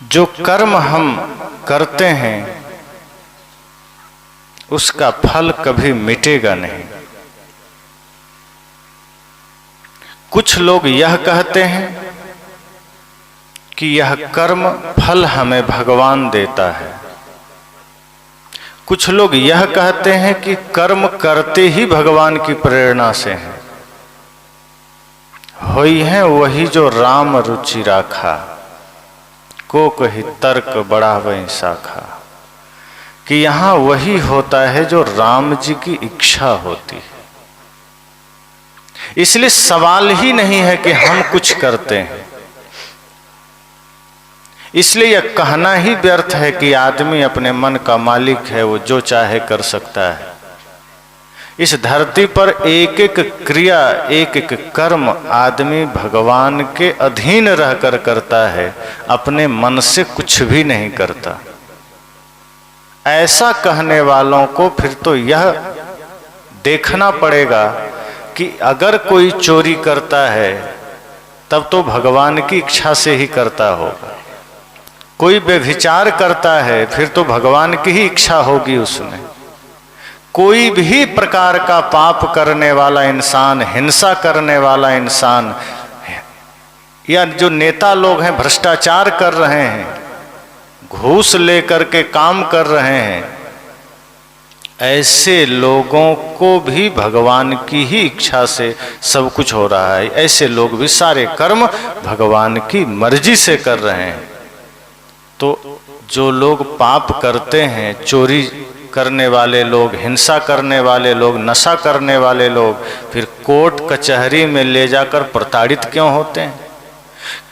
जो कर्म हम करते हैं उसका फल कभी मिटेगा नहीं। कुछ लोग यह कहते हैं कि यह कर्म फल हमें भगवान देता है। कुछ लोग यह कहते हैं कि कर्म करते ही भगवान की प्रेरणा से हैं। होई है वही जो राम रुचि राखा, को कही तर्क बढ़ावे शाखा। कि यहाँ वही होता है जो राम जी की इच्छा होती है। इसलिए सवाल ही नहीं है कि हम कुछ करते हैं। इसलिए यह कहना ही व्यर्थ है कि आदमी अपने मन का मालिक है, वो जो चाहे कर सकता है। इस धरती पर एक एक क्रिया, एक एक कर्म आदमी भगवान के अधीन रहकर करता है, अपने मन से कुछ भी नहीं करता। ऐसा कहने वालों को फिर तो यह देखना पड़ेगा कि अगर कोई चोरी करता है तब तो भगवान की इच्छा से ही करता होगा। कोई व्यभिचार करता है फिर तो भगवान की ही इच्छा होगी उसमें। कोई भी प्रकार का पाप करने वाला इंसान, हिंसा करने वाला इंसान, या जो नेता लोग हैं भ्रष्टाचार कर रहे हैं, घूस लेकर के काम कर रहे हैं, ऐसे लोगों को भी भगवान की ही इच्छा से सब कुछ हो रहा है। ऐसे लोग भी सारे कर्म भगवान की मर्जी से कर रहे हैं। तो जो लोग पाप करते हैं, चोरी करने वाले लोग, हिंसा करने वाले लोग, नशा करने वाले लोग, फिर कोर्ट कचहरी में ले जाकर प्रताड़ित क्यों होते हैं?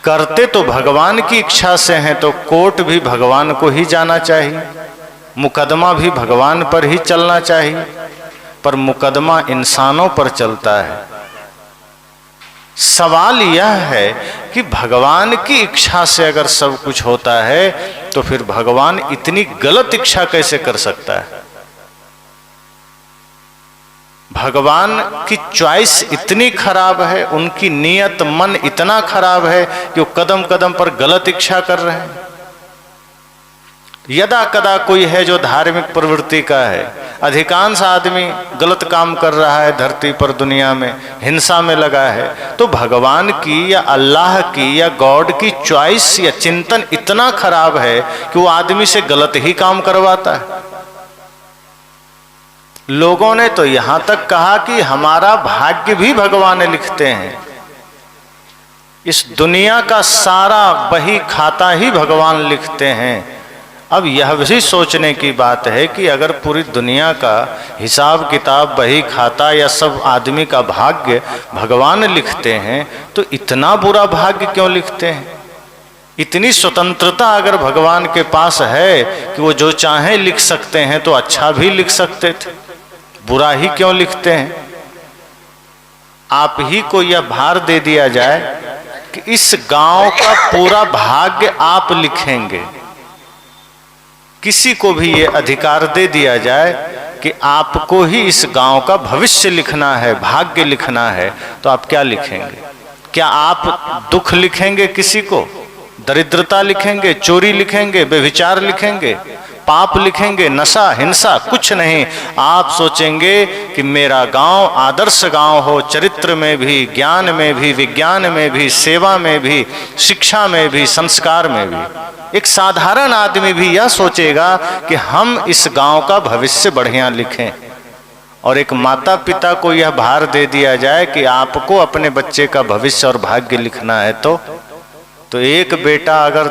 करते तो भगवान की इच्छा से हैं, तो कोर्ट भी भगवान को ही जाना चाहिए, मुकदमा भी भगवान पर ही चलना चाहिए। पर मुकदमा इंसानों पर चलता है। सवाल यह है कि भगवान की इच्छा से अगर सब कुछ होता है तो फिर भगवान इतनी गलत इच्छा कैसे कर सकता है? भगवान की चॉइस इतनी खराब है, उनकी नियत मन इतना खराब है कि वो कदम कदम पर गलत इच्छा कर रहे हैं। यदा कदा कोई है जो धार्मिक प्रवृत्ति का है, अधिकांश आदमी गलत काम कर रहा है धरती पर, दुनिया में हिंसा में लगा है, तो भगवान की या अल्लाह की या गॉड की चॉइस या चिंतन इतना खराब है कि वो आदमी से गलत ही काम करवाता है। लोगों ने तो यहां तक कहा कि हमारा भाग्य भी भगवान लिखते हैं। इस दुनिया का सारा बही खाता ही भगवान लिखते हैं। अब यह भी सोचने की बात है कि अगर पूरी दुनिया का हिसाब किताब, बही खाता या सब आदमी का भाग्य भगवान लिखते हैं, तो इतना बुरा भाग्य क्यों लिखते हैं? इतनी स्वतंत्रता अगर भगवान के पास है कि वो जो चाहे लिख सकते हैं, तो अच्छा भी लिख सकते थे, बुरा ही क्यों लिखते हैं? आप ही को यह भार दे दिया जाए कि इस गांव का पूरा भाग्य आप लिखेंगे, किसी को भी ये अधिकार दे दिया जाए कि आपको ही इस गांव का भविष्य लिखना है, भाग्य लिखना है, तो आप क्या लिखेंगे? क्या आप दुख लिखेंगे किसी को? दरिद्रता लिखेंगे? चोरी लिखेंगे? व्यभिचार लिखेंगे? पाप लिखेंगे? नशा, हिंसा? कुछ नहीं। आप सोचेंगे कि मेरा गांव आदर्श गांव हो, चरित्र में भी, ज्ञान में भी, विज्ञान में भी, सेवा में भी, शिक्षा में भी, संस्कार में भी। एक साधारण आदमी भी यह सोचेगा कि हम इस गांव का भविष्य बढ़िया लिखें। और एक माता पिता को यह भार दे दिया जाए कि आपको अपने बच्चे का भविष्य और भाग्य लिखना है, तो एक बेटा अगर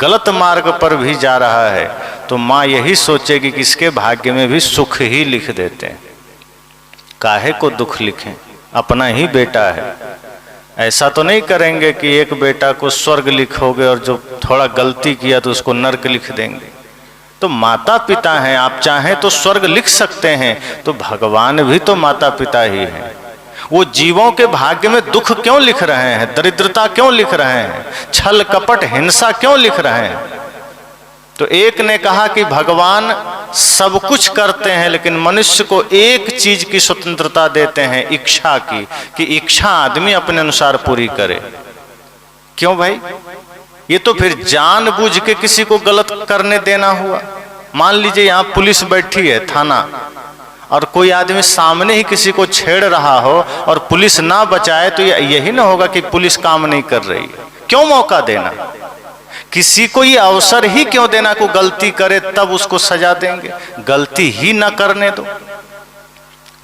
गलत मार्ग पर भी जा रहा है तो माँ यही सोचेगी कि इसके भाग्य में भी सुख ही लिख देते हैं, काहे को दुख लिखें, अपना ही बेटा है। ऐसा तो नहीं करेंगे कि एक बेटा को स्वर्ग लिखोगे और जो थोड़ा गलती किया तो उसको नर्क लिख देंगे। तो माता पिता हैं, आप चाहें तो स्वर्ग लिख सकते हैं, तो भगवान भी तो माता पिता ही हैं। वो जीवों के भाग्य में दुख क्यों लिख रहे हैं? दरिद्रता क्यों लिख रहे हैं? छल कपट हिंसा क्यों लिख रहे हैं? तो एक ने कहा कि भगवान सब कुछ करते हैं, लेकिन मनुष्य को एक चीज की स्वतंत्रता देते हैं, इच्छा की, कि इच्छा आदमी अपने अनुसार पूरी करे। क्यों भाई? ये तो फिर जानबूझ के किसी को गलत करने देना हुआ। मान लीजिए यहाँ पुलिस बैठी है, थाना, और कोई आदमी सामने ही किसी को छेड़ रहा हो और पुलिस ना बचाए, तो यही ना होगा कि पुलिस काम नहीं कर रही है। क्यों मौका देना? किसी को ये अवसर ही क्यों देना को गलती करे तब उसको सजा देंगे? गलती ही ना करने दो।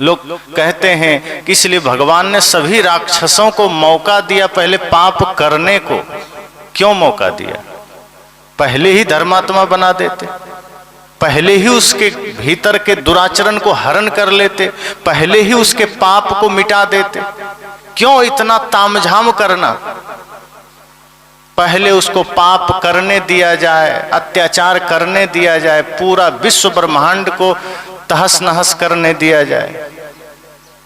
लोग कहते हैं कि इसलिए भगवान ने सभी राक्षसों को मौका दिया पहले पाप करने को। क्यों मौका दिया? पहले ही धर्मात्मा बना देते, पहले ही उसके भीतर के दुराचरण को हरण कर लेते, पहले ही उसके पाप को मिटा देते। क्यों इतना तामझाम करना? पहले उसको पाप करने दिया जाए, अत्याचार करने दिया जाए, पूरा विश्व ब्रह्मांड को तहस नहस करने दिया जाए।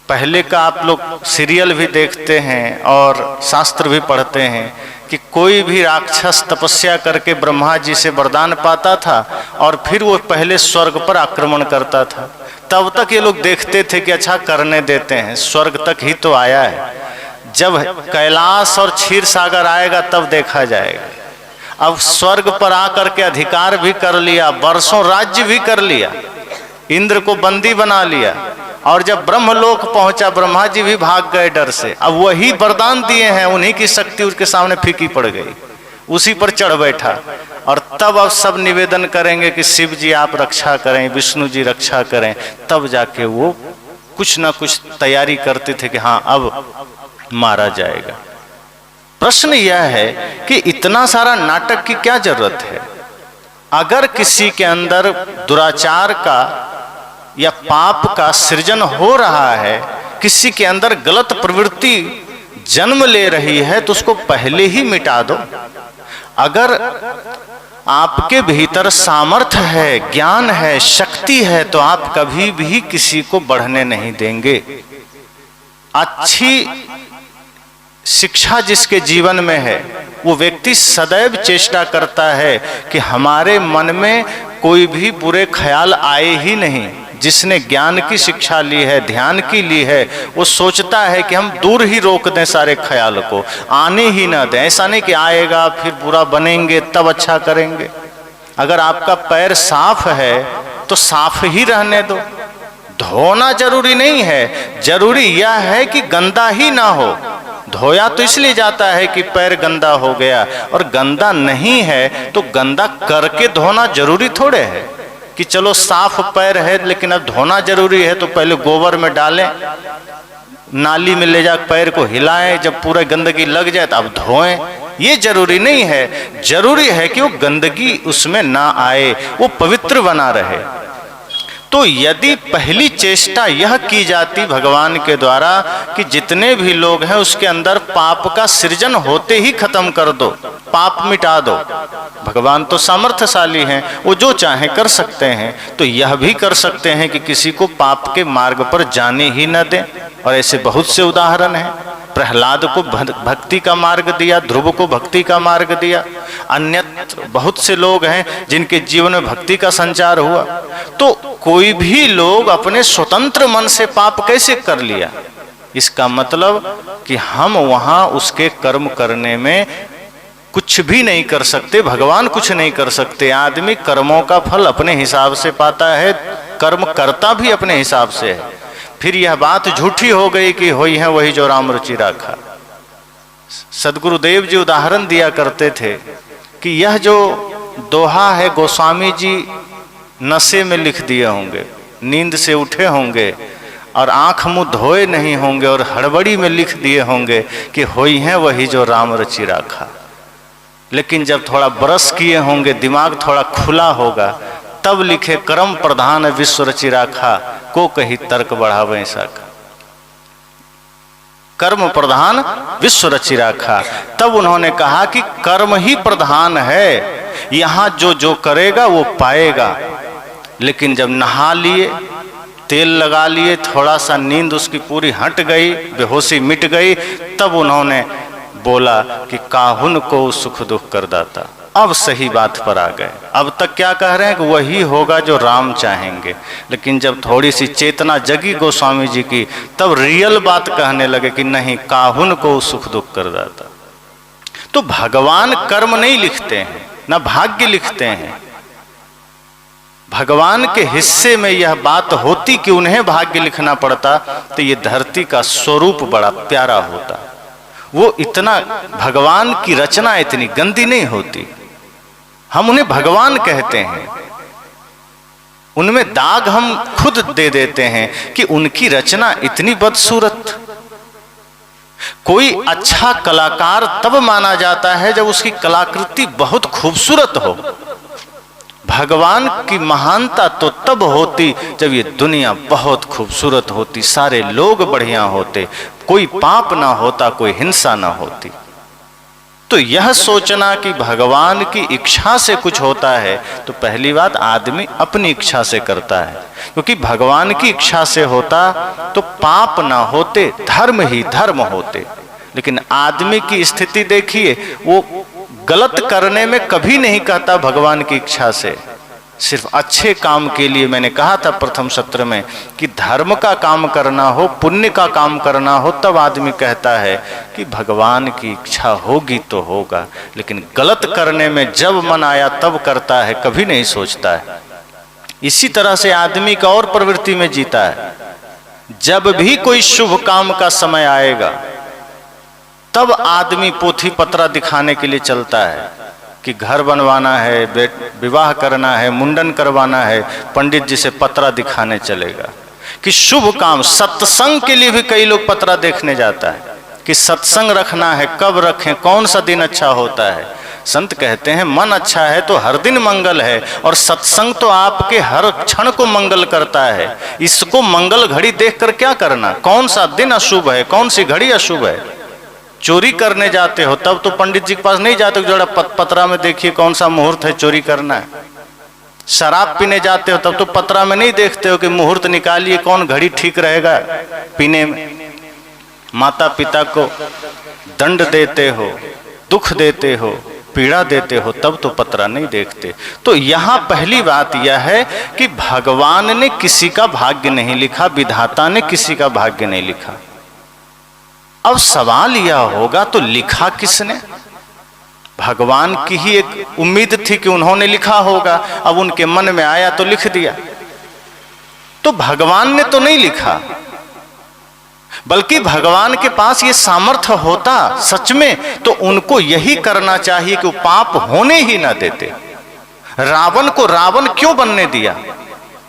पहले का आप लोग सीरियल भी देखते हैं और शास्त्र भी पढ़ते हैं कि कोई भी राक्षस तपस्या करके ब्रह्मा जी से वरदान पाता था और फिर वो पहले स्वर्ग पर आक्रमण करता था। तब तक ये लोग देखते थे कि अच्छा करने देते हैं, स्वर्ग तक ही तो आया है, जब कैलाश और क्षीर सागर आएगा तब देखा जाएगा। अब स्वर्ग पर आकर के अधिकार भी कर लिया, वर्षों राज्य भी कर लिया, इंद्र को बंदी बना लिया, और जब ब्रह्मलोक पहुंचा ब्रह्मा जी भी भाग गए डर से। अब वही वरदान दिए हैं, उन्हीं की शक्ति उसके सामने फीकी पड़ गई, उसी पर चढ़ बैठा। और तब अब सब निवेदन करेंगे कि शिव जी आप रक्षा करें, विष्णु जी रक्षा करें, तब जाके वो कुछ ना कुछ तैयारी करते थे कि हाँ अब मारा जाएगा। प्रश्न यह है कि इतना सारा नाटक की क्या जरूरत है? अगर किसी के अंदर दुराचार का या पाप का सृजन हो रहा है, किसी के अंदर गलत प्रवृत्ति जन्म ले रही है, तो उसको पहले ही मिटा दो। अगर आपके भीतर सामर्थ्य है, ज्ञान है, शक्ति है, तो आप कभी भी किसी को बढ़ने नहीं देंगे। अच्छी शिक्षा जिसके जीवन में है, वो व्यक्ति सदैव चेष्टा करता है कि हमारे मन में कोई भी बुरे ख्याल आए ही नहीं। जिसने ज्ञान की शिक्षा ली है, ध्यान की ली है, वो सोचता है कि हम दूर ही रोक दें सारे ख्याल को, आने ही ना दें। ऐसा नहीं कि आएगा फिर बुरा बनेंगे तब अच्छा करेंगे। अगर आपका पैर साफ है तो साफ ही रहने दो, धोना जरूरी नहीं है, जरूरी यह है कि गंदा ही ना हो। धोया तो इसलिए जाता है कि पैर गंदा हो गया, और गंदा नहीं है तो गंदा करके धोना जरूरी थोड़े है कि चलो साफ पैर है लेकिन अब धोना जरूरी है तो पहले गोबर में डालें, नाली में ले जा पैर को हिलाएं, जब पूरा गंदगी लग जाए तो अब धोएं। ये जरूरी नहीं है, जरूरी है कि वो गंदगी उसमें ना आए, वो पवित्र बना रहे। तो यदि पहली चेष्टा यह की जाती भगवान के द्वारा कि जितने भी लोग हैं उसके अंदर पाप का सृजन होते ही खत्म कर दो, पाप मिटा दो। भगवान तो सामर्थ्यशाली हैं, वो जो चाहे कर सकते हैं, तो यह भी कर सकते हैं कि किसी को पाप के मार्ग पर जाने ही न दें। और ऐसे बहुत से उदाहरण हैं। प्रहलाद को भक्ति का मार्ग दिया, ध्रुव को भक्ति का मार्ग दिया, अन्यत्र बहुत से लोग हैं जिनके जीवन में भक्ति का संचार हुआ। तो कोई भी लोग अपने स्वतंत्र मन से पाप कैसे कर लिया? इसका मतलब कि हम वहां उसके कर्म करने में कुछ भी नहीं कर सकते, भगवान कुछ नहीं कर सकते। आदमी कर्मों का फल अपने हिसाब से पाता है, कर्म करता भी अपने हिसाब से है। फिर यह बात झूठी हो गई कि होई है वही जो राम रुचि राखा। सदगुरुदेव जी उदाहरण दिया करते थे कि यह जो दोहा है गोस्वामी जी नशे में लिख दिए होंगे, नींद से उठे होंगे और आंख मुंह धोए नहीं होंगे और हड़बड़ी में लिख दिए होंगे कि होई है वही जो राम रचि राखा। लेकिन जब थोड़ा ब्रश किए होंगे, दिमाग थोड़ा खुला होगा, तब लिखे कर्म प्रधान विश्व रचि राखा, को कही तर्क बढ़ावे सका। कर्म प्रधान विश्व रचि राखा। तब उन्होंने कहा कि कर्म ही प्रधान है, यहां जो जो करेगा वो पाएगा। लेकिन जब नहा लिए, तेल लगा लिए, थोड़ा सा नींद उसकी पूरी हट गई, बेहोशी मिट गई, तब उन्होंने बोला कि काहुन को सुख दुख कर दाता। अब सही बात पर आ गए। अब तक क्या कह रहे हैं कि वही होगा जो राम चाहेंगे। लेकिन जब थोड़ी सी चेतना जगी गोस्वामी जी की, तब रियल बात कहने लगे कि नहीं, काहुन को सुख दुख कर दाता। तो भगवान कर्म नहीं लिखते हैं, ना भाग्य लिखते हैं। भगवान के हिस्से में यह बात होती कि उन्हें भाग्य लिखना पड़ता तो ये धरती का स्वरूप बड़ा प्यारा होता। वो इतना, भगवान की रचना इतनी गंदी नहीं होती। हम उन्हें भगवान कहते हैं, उनमें दाग हम खुद दे देते हैं कि उनकी रचना इतनी बदसूरत। कोई अच्छा कलाकार तब माना जाता है जब उसकी कलाकृति बहुत खूबसूरत हो। भगवान की महानता तो तब होती जब ये दुनिया बहुत खूबसूरत होती, सारे लोग बढ़िया होते, कोई पाप ना होता, कोई हिंसा ना होती। तो यह सोचना कि भगवान की इच्छा से कुछ होता है, तो पहली बात आदमी अपनी इच्छा से करता है, क्योंकि भगवान की इच्छा से होता तो पाप ना होते, धर्म ही धर्म होते। लेकिन आदमी की स्थिति देखिए, वो गलत करने में कभी नहीं कहता भगवान की इच्छा से, सिर्फ अच्छे काम के लिए। मैंने कहा था प्रथम सत्र में कि धर्म का काम करना हो, पुण्य का काम करना हो, तब आदमी कहता है कि भगवान की इच्छा होगी तो होगा। लेकिन गलत करने में जब मन आया तब करता है, कभी नहीं सोचता है। इसी तरह से आदमी का और प्रवृत्ति में जीता है। जब भी कोई शुभ काम का समय आएगा तब आदमी पोथी पत्रा दिखाने के लिए चलता है कि घर बनवाना है, विवाह करना है, मुंडन करवाना है, पंडित जी से पत्रा दिखाने चलेगा। कि शुभ काम, सत्संग के लिए भी कई लोग पत्रा देखने जाता है कि सत्संग रखना है, कब रखें, कौन सा दिन अच्छा होता है। संत कहते हैं मन अच्छा है तो हर दिन मंगल है, और सत्संग तो आपके हर क्षण को मंगल करता है। इसको मंगल घड़ी देखकर क्या करना, कौन सा दिन अशुभ है, कौन सी घड़ी अशुभ है। चोरी करने जाते हो तब तो पंडित जी के पास नहीं जाते, जरा पत्रा में देखिए कौन सा मुहूर्त है चोरी करना है। शराब पीने जाते हो तब तो पत्रा में नहीं देखते हो कि मुहूर्त निकालिए, कौन घड़ी ठीक रहेगा पीने में। माता पिता को दंड देते हो, दुख देते हो, पीड़ा देते हो, तब तो पत्रा नहीं देखते। तो यहाँ पहली बात यह है कि भगवान ने किसी का भाग्य नहीं लिखा, विधाता ने किसी का भाग्य नहीं लिखा। अब सवाल यह होगा तो लिखा किसने? भगवान की ही एक उम्मीद थी कि उन्होंने लिखा होगा, अब उनके मन में आया तो लिख दिया। तो भगवान ने तो नहीं लिखा, बल्कि भगवान के पास ये सामर्थ्य होता सच में तो उनको यही करना चाहिए कि वो पाप होने ही ना देते। रावण को रावण क्यों बनने दिया,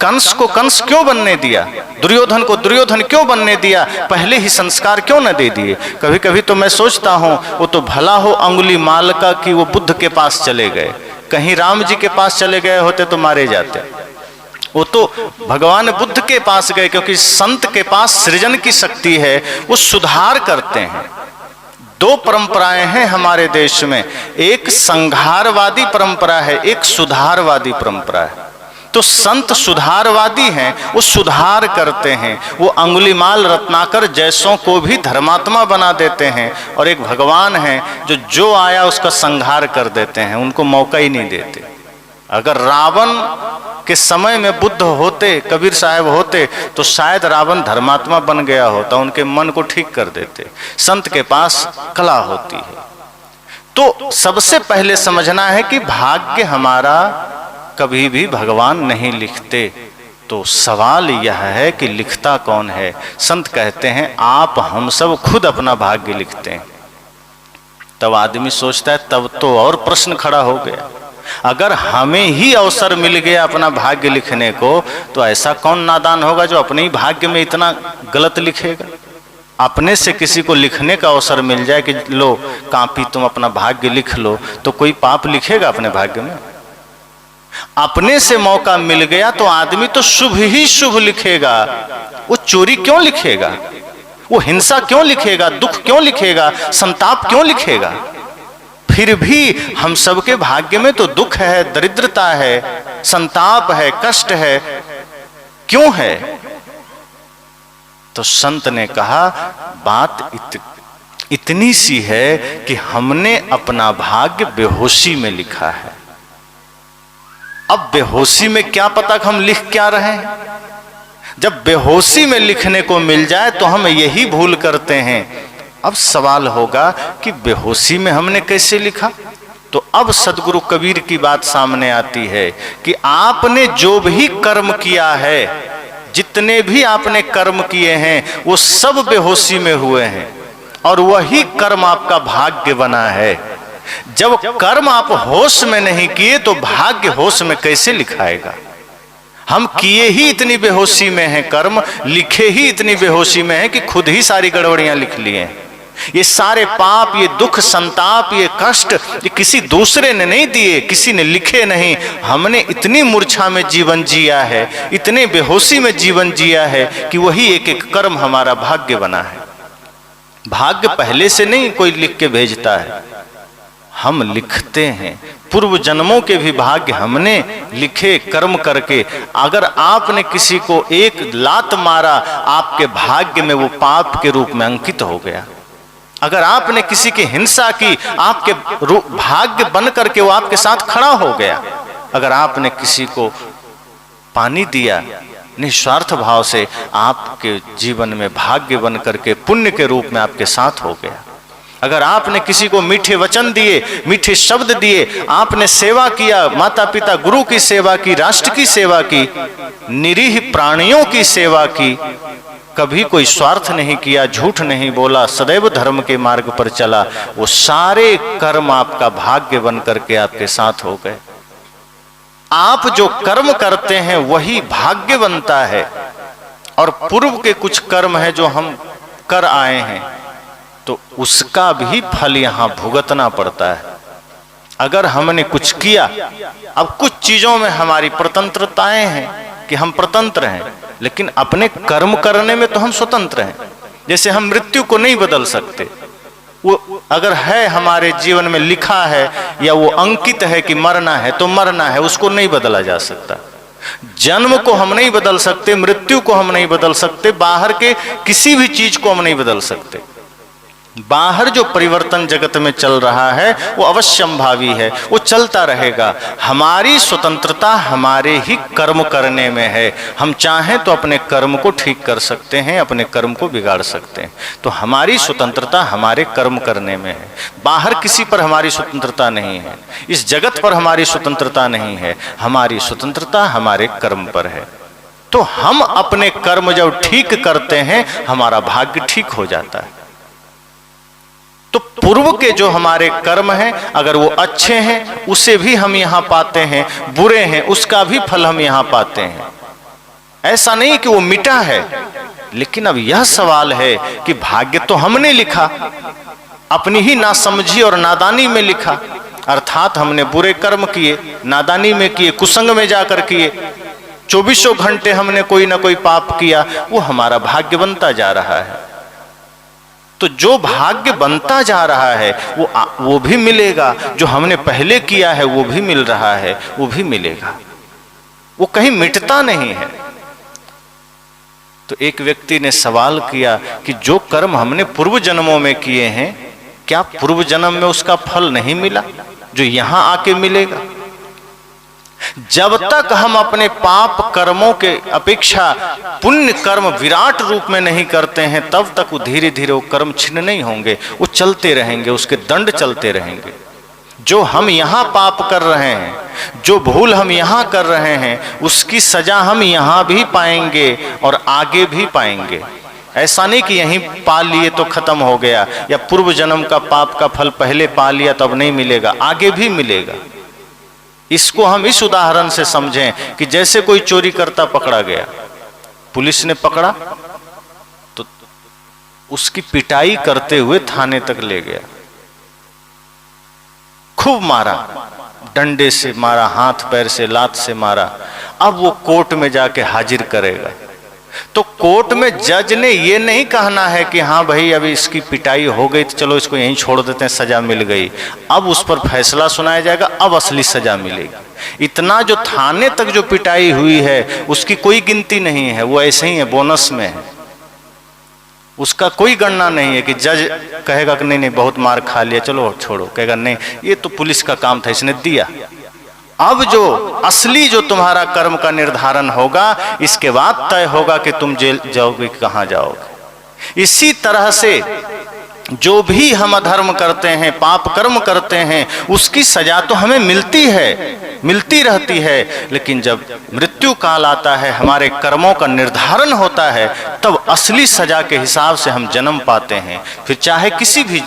कंस को कंस क्यों बनने दिया, दुर्योधन को दुर्योधन क्यों बनने दिया, पहले ही संस्कार क्यों न दे दिए। कभी कभी तो मैं सोचता हूँ वो तो भला हो अंगुलीमाल का कि वो बुद्ध के पास चले गए, कहीं राम जी के पास चले गए होते तो मारे जाते। वो तो भगवान बुद्ध के पास गए क्योंकि संत के पास सृजन की शक्ति है, वो सुधार करते हैं। दो परंपराएं हैं हमारे देश में, एक संहारवादी परंपरा है, एक सुधारवादी परंपरा है। तो संत सुधारवादी हैं, वो सुधार करते हैं, वो अंगुलीमाल रत्नाकर जैसों को भी धर्मात्मा बना देते हैं। और एक भगवान हैं जो आया उसका संहार कर देते हैं, उनको मौका ही नहीं देते। अगर रावण के समय में बुद्ध होते, कबीर साहब होते, तो शायद रावण धर्मात्मा बन गया होता, उनके मन को ठीक कर देते। संत के पास कला होती है। तो सबसे पहले समझना है कि भाग्य हमारा कभी भी भगवान नहीं लिखते। तो सवाल यह है कि लिखता कौन है? संत कहते हैं आप हम सब खुद अपना भाग्य लिखते हैं। तब आदमी सोचता है, तब तो और प्रश्न खड़ा हो गया, अगर हमें ही अवसर मिल गया अपना भाग्य लिखने को, तो ऐसा कौन नादान होगा जो अपने ही भाग्य में इतना गलत लिखेगा। अपने से किसी को लिखने का अवसर मिल जाए कि लो कॉपी तुम अपना भाग्य लिख लो, तो कोई पाप लिखेगा अपने भाग्य में? अपने से मौका मिल गया तो आदमी तो शुभ ही शुभ लिखेगा। वो चोरी क्यों लिखेगा, वो हिंसा क्यों लिखेगा, दुख क्यों लिखेगा, संताप क्यों लिखेगा? फिर भी हम सबके भाग्य में तो दुख है, दरिद्रता है, संताप है, कष्ट है, क्यों है? तो संत ने कहा बात इतनी सी है कि हमने अपना भाग्य बेहोशी में लिखा है। अब बेहोशी में क्या पता हम लिख क्या रहे हैं। जब बेहोशी में लिखने को मिल जाए तो हम यही भूल करते हैं अब सवाल होगा कि बेहोशी में हमने कैसे लिखा? तो अब सदगुरु कबीर की बात सामने आती है कि आपने जो भी कर्म किया है, जितने भी आपने कर्म किए हैं, वो सब बेहोशी में हुए हैं और वही कर्म आपका भाग्य बना है। जब कर्म आप होश में नहीं किए तो भाग्य होश में कैसे लिखाएगा? हम किए ही इतनी बेहोशी में हैं, कर्म लिखे ही इतनी बेहोशी में हैं कि खुद ही सारी गड़बड़ियां लिख लिए हैं। ये सारे पाप, ये दुख, संताप, ये कष्ट, ये किसी दूसरे ने नहीं दिए, किसी ने लिखे नहीं। हमने इतनी मूर्छा में जीवन जिया है, इतने बेहोशी में जीवन जिया है कि वही एक एक कर्म हमारा भाग्य बना है। भाग्य पहले से नहीं कोई लिख के भेजता है, हम लिखते हैं। पूर्व जन्मों के भी भाग्य हमने लिखे कर्म करके। अगर आपने किसी को एक लात मारा, आपके भाग्य में वो पाप के रूप में अंकित हो गया। अगर आपने किसी की हिंसा की, आपके भाग्य बन करके वो आपके साथ खड़ा हो गया। अगर आपने किसी को पानी दिया निस्वार्थ भाव से, आपके जीवन में भाग्य बन करके पुण्य के रूप में आपके साथ हो गया। अगर आपने किसी को मीठे वचन दिए, मीठे शब्द दिए, आपने सेवा किया, माता पिता गुरु की सेवा की, राष्ट्र की सेवा की, निरीह प्राणियों की सेवा की, कभी कोई स्वार्थ नहीं किया, झूठ नहीं बोला, सदैव धर्म के मार्ग पर चला, वो सारे कर्म आपका भाग्य बन करके आपके साथ हो गए। आप जो कर्म करते हैं वही भाग्य बनता है। और पूर्व के कुछ कर्म है जो हम कर आए हैं, तो उसका भी फल यहां भुगतना पड़ता है। अगर हमने कुछ किया, अब कुछ चीजों में हमारी स्वतंत्रताएं हैं कि हम स्वतंत्र हैं, लेकिन अपने कर्म करने में तो हम स्वतंत्र हैं। जैसे हम मृत्यु को नहीं बदल सकते, वो अगर है हमारे जीवन में लिखा है या वो अंकित है कि मरना है तो मरना है, उसको नहीं बदला जा सकता। जन्म को हम नहीं बदल सकते, मृत्यु को हम नहीं बदल सकते, बाहर के किसी भी चीज को हम नहीं बदल सकते। बाहर जो परिवर्तन जगत में चल रहा है वो अवश्यंभावी है, वो चलता रहेगा। हमारी स्वतंत्रता हमारे ही कर्म करने में है। हम चाहें तो अपने कर्म को ठीक कर सकते हैं, अपने कर्म को बिगाड़ सकते हैं। तो हमारी स्वतंत्रता हमारे कर्म करने में है। बाहर किसी पर हमारी स्वतंत्रता नहीं है, इस जगत पर हमारी स्वतंत्रता नहीं है। हमारी स्वतंत्रता हमारे कर्म पर है। तो हम अपने कर्म जब ठीक करते हैं, हमारा भाग्य ठीक हो जाता है। तो पूर्व के जो हमारे कर्म हैं, अगर वो अच्छे हैं उसे भी हम यहां पाते हैं, बुरे हैं उसका भी फल हम यहां पाते हैं। ऐसा नहीं कि वो मिटा है, लेकिन अब यह सवाल है कि भाग्य तो हमने लिखा, अपनी ही नासमझी और नादानी में लिखा। अर्थात हमने बुरे कर्म किए, नादानी में किए, कुसंग में जाकर किए, 24 घंटे हमने कोई ना कोई पाप किया, वो हमारा भाग्य बनता जा रहा है। तो जो भाग्य बनता जा रहा है वो भी मिलेगा, जो हमने पहले किया है वो भी मिल रहा है, वो भी मिलेगा, वो कहीं मिटता नहीं है। तो एक व्यक्ति ने सवाल किया कि जो कर्म हमने पूर्व जन्मों में किए हैं, क्या पूर्व जन्म में उसका फल नहीं मिला जो यहां आके मिलेगा? जब तक हम अपने पाप कर्मों के अपेक्षा पुण्य कर्म विराट रूप में नहीं करते हैं, तब तक वो धीरे धीरे वो कर्म छिन्न नहीं होंगे, वो चलते रहेंगे, उसके दंड चलते रहेंगे। जो हम यहाँ पाप कर रहे हैं, जो भूल हम यहाँ कर रहे हैं, उसकी सजा हम यहाँ भी पाएंगे और आगे भी पाएंगे। ऐसा नहीं कि यहीं पा लिए तो खत्म हो गया, या पूर्व जन्म का पाप का फल पहले पा लिया तो अब नहीं मिलेगा, आगे भी मिलेगा। इसको हम इस उदाहरण से समझें कि जैसे कोई चोरी करता पकड़ा गया, पुलिस ने पकड़ा तो उसकी पिटाई करते हुए थाने तक ले गया, खूब मारा, डंडे से मारा, हाथ पैर से लात से मारा। अब वो कोर्ट में जाके हाजिर करेगा, तो कोर्ट में जज ने ये नहीं कहना है कि हाँ भाई अभी इसकी पिटाई हो गई तो चलो इसको यहीं छोड़ देते हैं, सजा मिल गई। अब उस पर फैसला सुनाया जाएगा, अब असली सजा मिलेगी। इतना जो थाने तक जो पिटाई हुई है उसकी कोई गिनती नहीं है, वो ऐसे ही है, बोनस में है, उसका कोई गणना नहीं है कि जज कहेगा कि नहीं नहीं बहुत मार खा लिया चलो छोड़ो, कहेगा नहीं ये तो पुलिस का काम था इसने दिया। अब जो असली जो तुम्हारा कर्म का निर्धारण होगा, इसके बाद तय होगा कि तुम जेल जाओगे कहां जाओगे। इसी तरह से जो भी हम अधर्म करते हैं, पाप कर्म करते हैं, उसकी सजा तो हमें मिलती है, मिलती रहती है। लेकिन जब मृत्यु काल आता है, हमारे कर्मों का निर्धारण होता है, तब असली सजा के हिसाब से हम जन्म पाते हैं। फिर चाहे किसी भी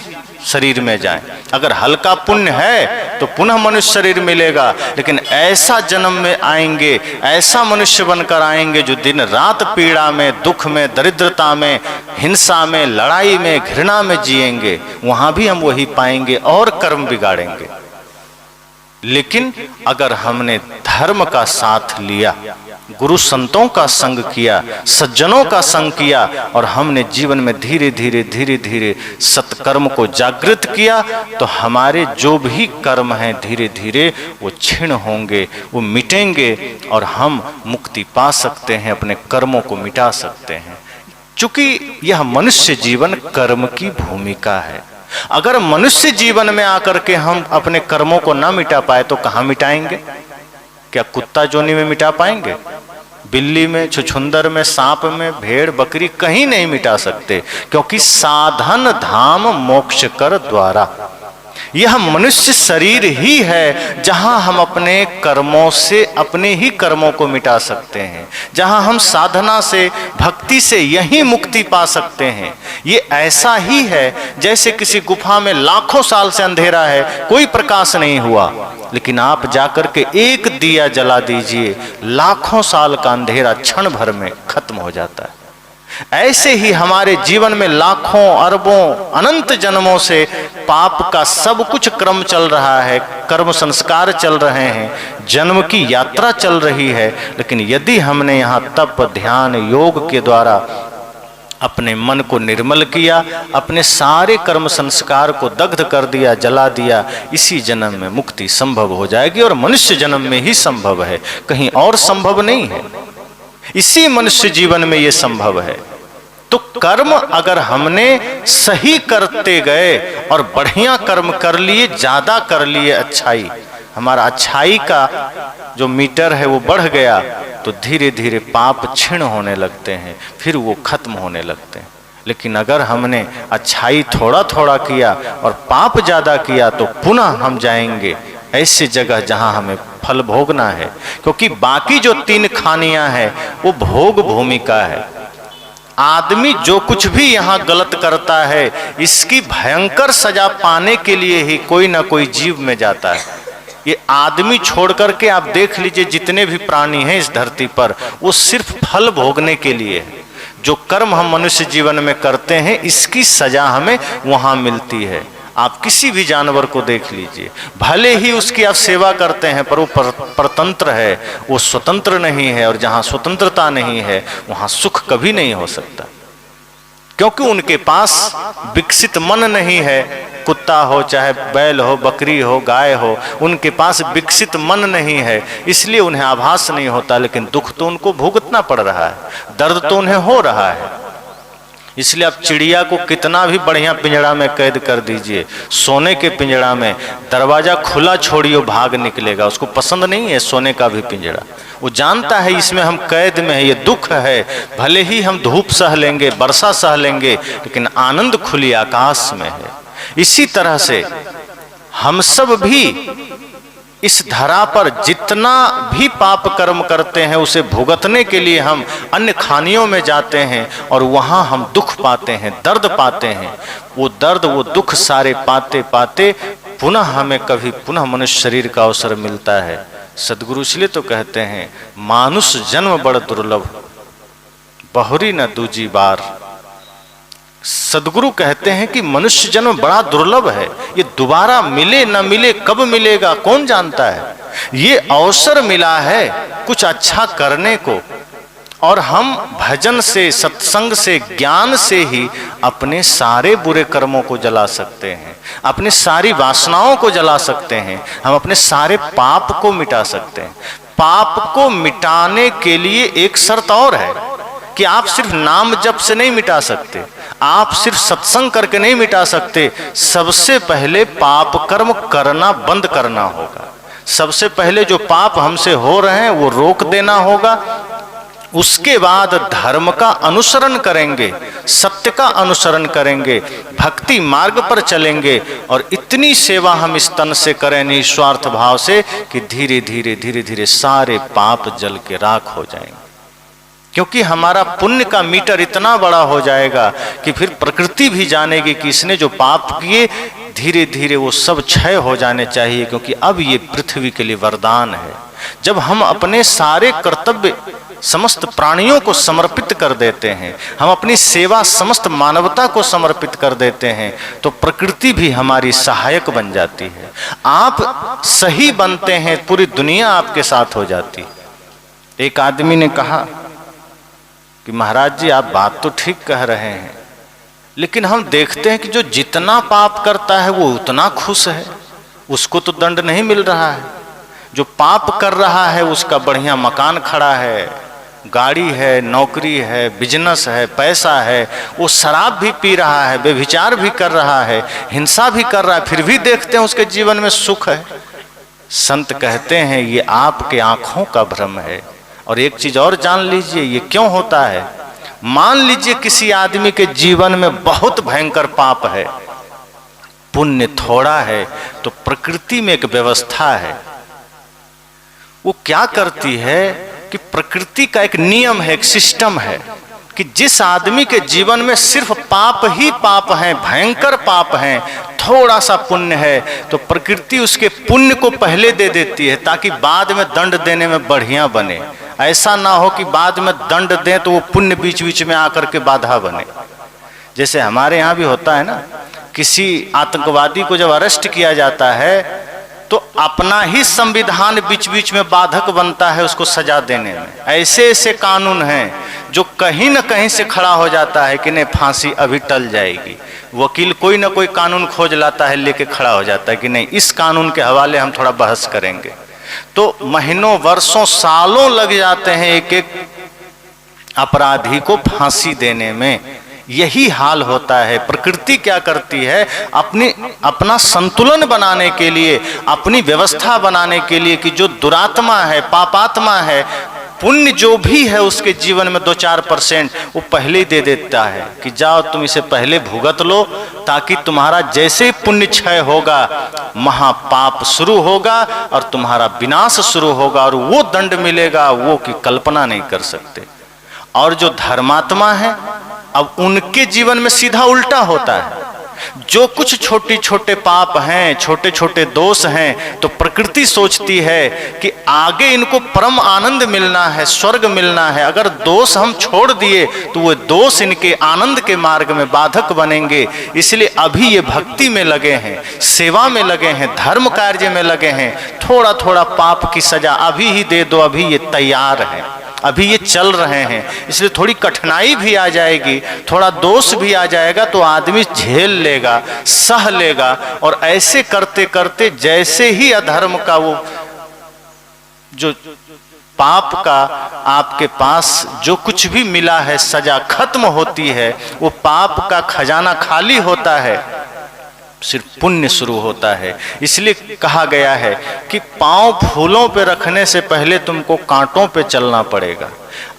शरीर में जाएं, अगर हल्का पुण्य है तो पुनः मनुष्य शरीर मिलेगा, लेकिन ऐसा जन्म में आएंगे, ऐसा मनुष्य बनकर आएंगे जो दिन रात पीड़ा में, दुख में, दरिद्रता में, हिंसा में, लड़ाई में, घृणा में जिएंगे। वहां भी हम वही पाएंगे और कर्म बिगाड़ेंगे। लेकिन अगर हमने धर्म का साथ लिया, गुरु संतों का संग किया, सज्जनों का संग किया, और हमने जीवन में धीरे धीरे धीरे धीरे सत्कर्म को जागृत किया, तो हमारे जो भी कर्म हैं धीरे धीरे वो क्षीण होंगे, वो मिटेंगे, और हम मुक्ति पा सकते हैं, अपने कर्मों को मिटा सकते हैं। चूंकि यह मनुष्य जीवन कर्म की भूमिका है। अगर मनुष्य जीवन में आकर के हम अपने कर्मों को ना मिटा पाए तो कहां मिटाएंगे? क्या कुत्ता जोनी में मिटा पाएंगे? बिल्ली में, छुछुंदर में, सांप में, भेड़ बकरी कहीं नहीं मिटा सकते, क्योंकि साधन धाम मोक्ष कर द्वारा। यह मनुष्य शरीर ही है जहां हम अपने कर्मों से अपने ही कर्मों को मिटा सकते हैं, जहां हम साधना से, भक्ति से यही मुक्ति पा सकते हैं। ये ऐसा ही है जैसे किसी गुफा में लाखों साल से अंधेरा है, कोई प्रकाश नहीं हुआ, लेकिन आप जाकर के एक दिया जला दीजिए, लाखों साल का अंधेरा क्षण भर में खत्म हो जाता है। ऐसे ही हमारे जीवन में लाखों, अरबों, अनंत जन्मों से पाप का सब कुछ क्रम चल रहा है, कर्म संस्कार चल रहे हैं, जन्म की यात्रा चल रही है। लेकिन यदि हमने यहाँ तप, ध्यान, योग के द्वारा अपने मन को निर्मल किया, अपने सारे कर्म संस्कार को दग्ध कर दिया, जला दिया, इसी जन्म में मुक्ति संभव हो जाएगी, और मनुष्य जन्म में ही संभव है, कहीं और संभव नहीं है। इसी मनुष्य जीवन में ये संभव है। तो कर्म अगर हमने सही करते गए और बढ़िया कर्म कर लिए, ज्यादा कर लिए, अच्छाई, हमारा अच्छाई का जो मीटर है वो बढ़ गया, तो धीरे धीरे पाप क्षीण होने लगते हैं, फिर वो खत्म होने लगते हैं। लेकिन अगर हमने अच्छाई थोड़ा थोड़ा किया और पाप ज्यादा किया, तो पुनः हम जाएंगे ऐसी जगह जहां हमें फल भोगना है, क्योंकि बाकी जो 3 खानियां हैं वो भोग भूमिका है। आदमी जो कुछ भी यहाँ गलत करता है, इसकी भयंकर सजा पाने के लिए ही कोई ना कोई जीव में जाता है। ये आदमी छोड़ करके आप देख लीजिए, जितने भी प्राणी हैं इस धरती पर, वो सिर्फ फल भोगने के लिए है। जो कर्म हम मनुष्य जीवन में करते हैं, इसकी सजा हमें वहां मिलती है। आप किसी भी जानवर को देख लीजिए, भले ही उसकी आप सेवा करते हैं, पर वो परतंत्र है, वो स्वतंत्र नहीं है, और जहां स्वतंत्रता नहीं है वहां सुख कभी नहीं हो सकता, क्योंकि उनके पास विकसित मन नहीं है। कुत्ता हो, चाहे बैल हो, बकरी हो, गाय हो, उनके पास विकसित मन नहीं है, इसलिए उन्हें आभास नहीं होता, लेकिन दुख तो उनको भुगतना पड़ रहा है, दर्द तो उन्हें हो रहा है। इसलिए आप चिड़िया को कितना भी बढ़िया पिंजड़ा में कैद कर दीजिए, सोने के पिंजड़ा में दरवाजा खुला छोड़िए, भाग निकलेगा, उसको पसंद नहीं है सोने का भी पिंजड़ा। वो जानता है इसमें हम कैद में है, ये दुख है, भले ही हम धूप सह लेंगे, वर्षा सह लेंगे, लेकिन आनंद खुली आकाश में है। इसी तरह से हम सब भी इस धरा पर जितना भी पाप कर्म करते हैं, उसे भुगतने के लिए हम अन्य खानियों में जाते हैं, और वहां हम दुख पाते हैं, दर्द पाते हैं। वो दर्द, वो दुख सारे पाते पाते पुनः हमें कभी पुनः मनुष्य शरीर का अवसर मिलता है। सदगुरु इसलिए तो कहते हैं, मानुष जन्म बड़ दुर्लभ, बहुरी न दूजी बार। सदगुरु कहते हैं कि मनुष्य जन्म बड़ा दुर्लभ है, ये दोबारा मिले न मिले, कब मिलेगा कौन जानता है। ये अवसर मिला है कुछ अच्छा करने को, और हम भजन से, सत्संग से, ज्ञान से ही अपने सारे बुरे कर्मों को जला सकते हैं, अपनी सारी वासनाओं को जला सकते हैं, हम अपने सारे पाप को मिटा सकते हैं। पाप को मिटाने के लिए एक शर्त और है कि आप सिर्फ नाम जप से नहीं मिटा सकते, आप सिर्फ सत्संग करके नहीं मिटा सकते। सबसे पहले पाप कर्म करना बंद करना होगा। सबसे पहले जो पाप हमसे हो रहे हैं वो रोक देना होगा, उसके बाद धर्म का अनुसरण करेंगे, सत्य का अनुसरण करेंगे, भक्ति मार्ग पर चलेंगे और इतनी सेवा हम इस तन से करें निस्वार्थ भाव से कि धीरे धीरे धीरे धीरे सारे पाप जल के राख हो जाएंगे। क्योंकि हमारा पुण्य का मीटर इतना बड़ा हो जाएगा कि फिर प्रकृति भी जानेगी कि इसने जो पाप किए धीरे धीरे वो सब क्षय हो जाने चाहिए, क्योंकि अब ये पृथ्वी के लिए वरदान है। जब हम अपने सारे कर्तव्य समस्त प्राणियों को समर्पित कर देते हैं, हम अपनी सेवा समस्त मानवता को समर्पित कर देते हैं, तो प्रकृति भी हमारी सहायक बन जाती है। आप सही बनते हैं, पूरी दुनिया आपके साथ हो जाती है। एक आदमी ने कहा कि महाराज जी आप बात तो ठीक कह रहे हैं, लेकिन हम देखते हैं कि जो जितना पाप करता है वो उतना खुश है, उसको तो दंड नहीं मिल रहा है। जो पाप कर रहा है उसका बढ़िया मकान खड़ा है, गाड़ी है, नौकरी है, बिजनेस है, पैसा है, वो शराब भी पी रहा है, व्यभिचार भी कर रहा है, हिंसा भी कर रहा है, फिर भी देखते हैं उसके जीवन में सुख है। संत कहते हैं ये आपके आंखों का भ्रम है। और एक चीज और जान लीजिए, ये क्यों होता है। मान लीजिए किसी आदमी के जीवन में बहुत भयंकर पाप है, पुण्य थोड़ा है, तो प्रकृति में एक व्यवस्था है। वो क्या करती है कि प्रकृति का एक नियम है, एक सिस्टम है कि जिस आदमी के जीवन में सिर्फ पाप ही पाप हैं, भयंकर पाप हैं, थोड़ा सा पुण्य है, तो प्रकृति उसके पुण्य को पहले दे देती है ताकि बाद में दंड देने में बढ़िया बने। ऐसा ना हो कि बाद में दंड दें तो वो पुण्य बीच बीच में आकर के बाधा बने। जैसे हमारे यहाँ भी होता है ना, किसी आतंकवादी को जब अरेस्ट किया जाता है तो अपना ही संविधान बीच बीच में बाधक बनता है उसको सजा देने में। ऐसे ऐसे कानून हैं जो कहीं न कहीं से खड़ा हो जाता है कि नहीं फांसी अभी टल जाएगी। वकील कोई ना कोई कानून खोज लाता है, लेके खड़ा हो जाता है कि नहीं इस कानून के हवाले हम थोड़ा बहस करेंगे। तो महीनों वर्षों सालों लग जाते हैं एक एक अपराधी को फांसी देने में। यही हाल होता है। प्रकृति क्या करती है, अपना संतुलन बनाने के लिए, अपनी व्यवस्था बनाने के लिए कि जो दुरात्मा है, पापात्मा है, पुण्य जो भी है उसके जीवन में 2-4% वो पहले ही दे देता है कि जाओ तुम इसे पहले भुगत लो, ताकि तुम्हारा जैसे पुण्य क्षय होगा महापाप शुरू होगा और तुम्हारा विनाश शुरू होगा और वो दंड मिलेगा वो कि कल्पना नहीं कर सकते। और जो धर्मात्मा है अब उनके जीवन में सीधा उल्टा होता है। जो कुछ छोटे छोटे पाप हैं, छोटे छोटे दोष हैं, तो प्रकृति सोचती है कि आगे इनको परम आनंद मिलना है, स्वर्ग मिलना है। अगर दोष हम छोड़ दिए तो वो दोष इनके आनंद के मार्ग में बाधक बनेंगे। इसलिए अभी ये भक्ति में लगे हैं, सेवा में लगे हैं, धर्म कार्य में लगे हैं। थोड़ा थोड़ा पाप की सजा अभी ही दे दो, अभी ये तैयार है, अभी ये चल रहे हैं। इसलिए थोड़ी कठिनाई भी आ जाएगी, थोड़ा दोष भी आ जाएगा, तो आदमी झेल लेगा, सह लेगा। और ऐसे करते करते जैसे ही अधर्म का वो जो पाप का आपके पास जो कुछ भी मिला है सजा खत्म होती है, वो पाप का खजाना खाली होता है, सिर्फ पुण्य शुरू होता है। इसलिए कहा गया है कि पांव फूलों पे रखने से पहले तुमको कांटों पे चलना पड़ेगा।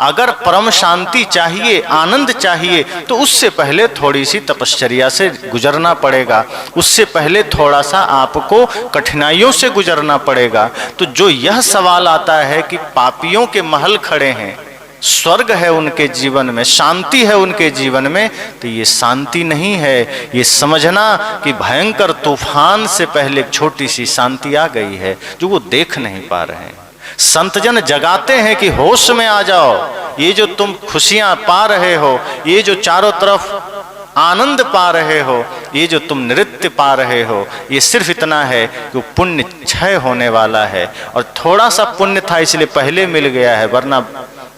अगर परम शांति चाहिए, आनंद चाहिए, तो उससे पहले थोड़ी सी तपश्चर्या से गुजरना पड़ेगा, उससे पहले थोड़ा सा आपको कठिनाइयों से गुजरना पड़ेगा। तो जो यह सवाल आता है कि पापियों के महल खड़े हैं, स्वर्ग है उनके जीवन में, शांति है उनके जीवन में, तो ये शांति नहीं है। ये समझना कि भयंकर तूफान से पहले एक छोटी सी शांति आ गई है जो वो देख नहीं पा रहे हैं। संतजन जगाते हैं कि होश में आ जाओ, ये जो तुम खुशियां पा रहे हो, ये जो चारों तरफ आनंद पा रहे हो, ये जो तुम नृत्य पा रहे हो, ये सिर्फ इतना है कि पुण्य क्षय होने वाला है। और थोड़ा सा पुण्य था इसलिए पहले मिल गया है, वरना